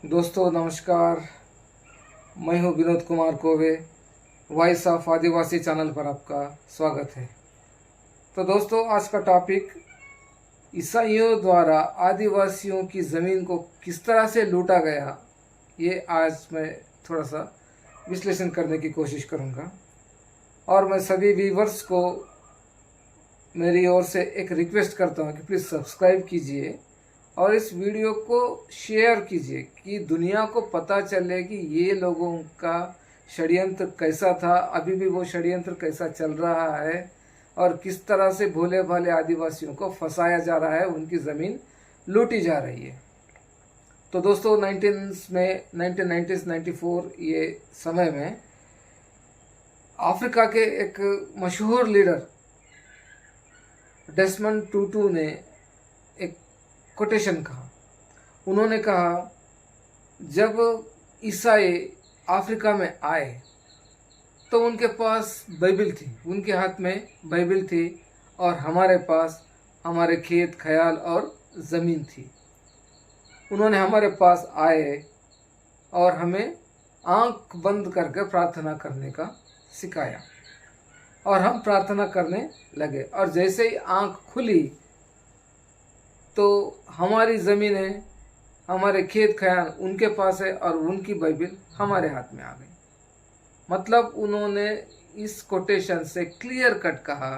दोस्तों नमस्कार। मैं हूं Vinod Kumar Kove. Voice of Adivasi channel पर आपका स्वागत है। तो दोस्तों आज का टॉपिक ईसाइयों द्वारा आदिवासियों की ज़मीन को किस तरह से लूटा गया, ये आज मैं थोड़ा सा विश्लेषण करने की कोशिश करूंगा। और मैं सभी व्यूवर्स को मेरी ओर से एक रिक्वेस्ट करता हूं कि प्लीज़ सब्सक्राइब कीजिए और इस वीडियो को शेयर कीजिए कि दुनिया को पता चले कि ये लोगों का षड्यंत्र कैसा था, अभी भी वो षड्यंत्र कैसा चल रहा है और किस तरह से भोले भाले आदिवासियों को फंसाया जा रहा है, उनकी ज़मीन लूटी जा रही है। तो दोस्तों 1990s 94 ये समय में अफ्रीका के एक मशहूर लीडर डेसमंड टूटू ने एक कोटेशन कहा। उन्होंने कहा, जब ईसाई अफ्रीका में आए तो उनके पास बाइबल थी, उनके हाथ में बाइबल थी और हमारे पास हमारे खेत खयाल और ज़मीन थी। उन्होंने हमारे पास आए और हमें आंख बंद करके प्रार्थना करने का सिखाया और हम प्रार्थना करने लगे। और जैसे ही आंख खुली तो हमारी ज़मीनें, हमारे खेत खयाल उनके पास है और उनकी बाइबल हमारे हाथ में आ गई। मतलब उन्होंने इस कोटेशन से क्लियर कट कहा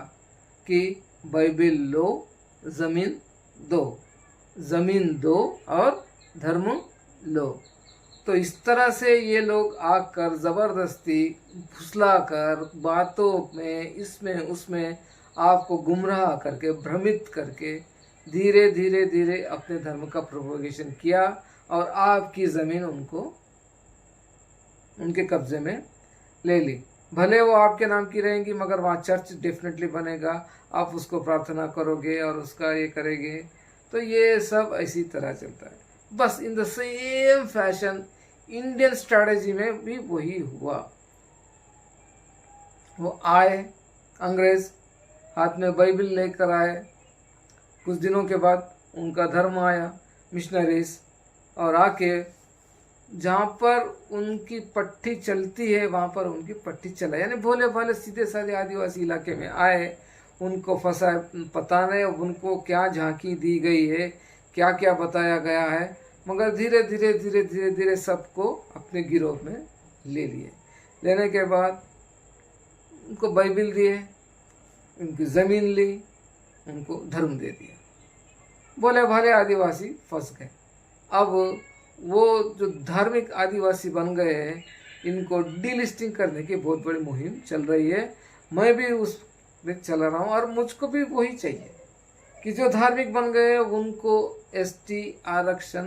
कि बाइबल लो, ज़मीन दो, ज़मीन दो और धर्म लो। तो इस तरह से ये लोग आकर ज़बरदस्ती फुसलाकर बातों में, इसमें उसमें आपको गुमराह करके, भ्रमित करके धीरे धीरे धीरे अपने धर्म का प्रोपोगेशन किया और आपकी ज़मीन उनके कब्जे में ले ली। भले वो आपके नाम की रहेंगी मगर वहाँ चर्च डेफिनेटली बनेगा, आप उसको प्रार्थना करोगे और उसका ये करेंगे। तो ये सब इसी तरह चलता है। बस in the same fashion Indian strategy में भी वही हुआ। वो आए, अंग्रेज हाथ में बाइबल लेकर आए। कुछ दिनों के बाद उनका धर्म आया, मिशनरीज, और आके जहाँ पर उनकी पट्टी चलती है वहाँ पर उनकी पट्टी चला। यानी भोले भाले सीधे साधे आदिवासी इलाके में आए, उनको फंसा, पता नहीं उनको क्या झांकी दी गई है, क्या क्या बताया गया है, मगर धीरे धीरे धीरे धीरे धीरे सबको अपने गिरोह में ले लिए। लेने के बाद उनको बाइबल दिए, उनकी ज़मीन ली, उनको धर्म दे दिया। भोले भाले आदिवासी फंस गए। अब वो जो धार्मिक आदिवासी बन गए हैं, इनको डीलिस्टिंग करने की बहुत बड़ी मुहिम चल रही है। मैं भी उस में चल रहा हूँ और मुझको भी वही चाहिए कि जो धार्मिक बन गए उनको एसटी आरक्षण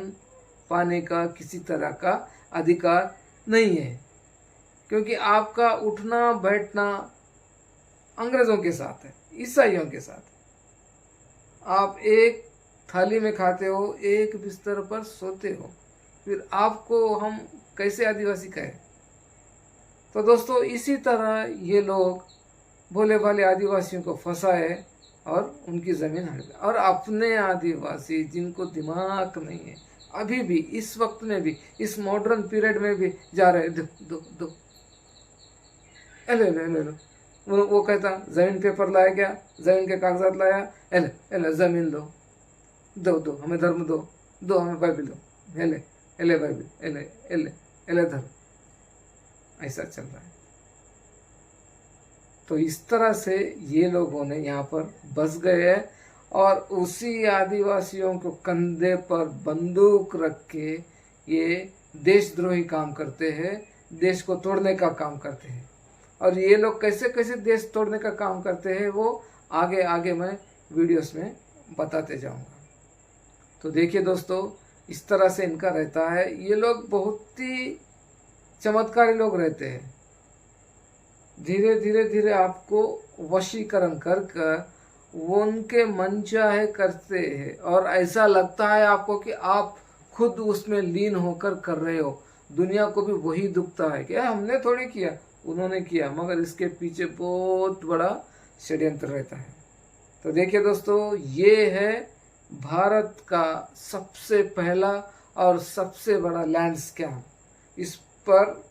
पाने का किसी तरह का अधिकार नहीं है, क्योंकि आपका उठना बैठना अंग्रेज़ों के साथ है, ईसाइयों के साथ। आप एक थाली में खाते हो, एक बिस्तर पर सोते हो, फिर आपको हम कैसे आदिवासी कहें। तो दोस्तों इसी तरह ये लोग भोले भाले आदिवासियों को फंसाए और उनकी ज़मीन हड़ गई। और अपने आदिवासी जिनको दिमाग नहीं है, अभी भी इस वक्त में भी, इस मॉडर्न पीरियड में भी जा रहे, दो दो दो, ले लो ले लो। वो कहता ज़मीन पेपर लाया, क्या ज़मीन के कागजात लाया, एले ज़मीन लो, दो दो हमें धर्म दो, दो हमें बाइबल दो, एले एले बाइबल, एले एले एले धर्म। ऐसा चल रहा है। तो इस तरह से ये लोगों ने यहाँ पर बस गए हैं और उसी आदिवासियों को कंधे पर बंदूक रख के ये देशद्रोही काम करते हैं, देश को तोड़ने का काम करते हैं। और ये लोग कैसे कैसे देश तोड़ने का काम करते हैं वो आगे आगे मैं वीडियोस में बताते जाऊंगा। तो देखिए दोस्तों, इस तरह से इनका रहता है। ये लोग बहुत ही चमत्कारी लोग रहते हैं। धीरे धीरे धीरे आपको वशीकरण कर कर वो उनके मन चाहे करते हैं और ऐसा लगता है आपको कि आप खुद उसमें लीन होकर कर रहे हो। दुनिया को भी वही दुखता है कि हमने थोड़ी किया, उन्होंने किया, मगर इसके पीछे बहुत बड़ा षड्यंत्र रहता है। तो देखिए दोस्तों, ये है भारत का सबसे पहला और सबसे बड़ा लैंड स्कैम, इस पर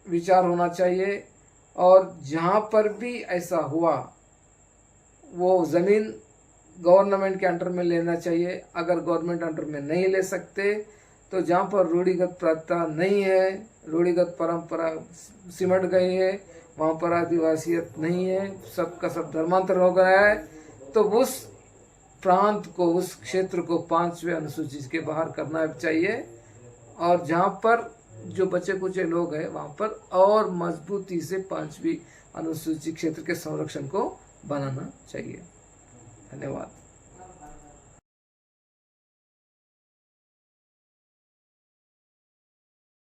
विचार होना चाहिए। और जहाँ पर भी ऐसा हुआ वो ज़मीन गवर्नमेंट के अंडर में लेना चाहिए। अगर गवर्नमेंट अंडर में नहीं ले सकते तो जहाँ पर रूढ़िगत प्रथा नहीं है, रूढ़िगत परंपरा सिमट गई है, वहाँ पर आदिवासियत नहीं है, सबका सब धर्मांतर हो गया है, तो उस प्रांत को, उस क्षेत्र को 5वें अनुसूची के बाहर करना चाहिए। और जहाँ पर जो बचे कुचे लोग हैं वहाँ पर और मजबूती से 5वीं अनुसूची क्षेत्र के संरक्षण को बनाना चाहिए। धन्यवाद।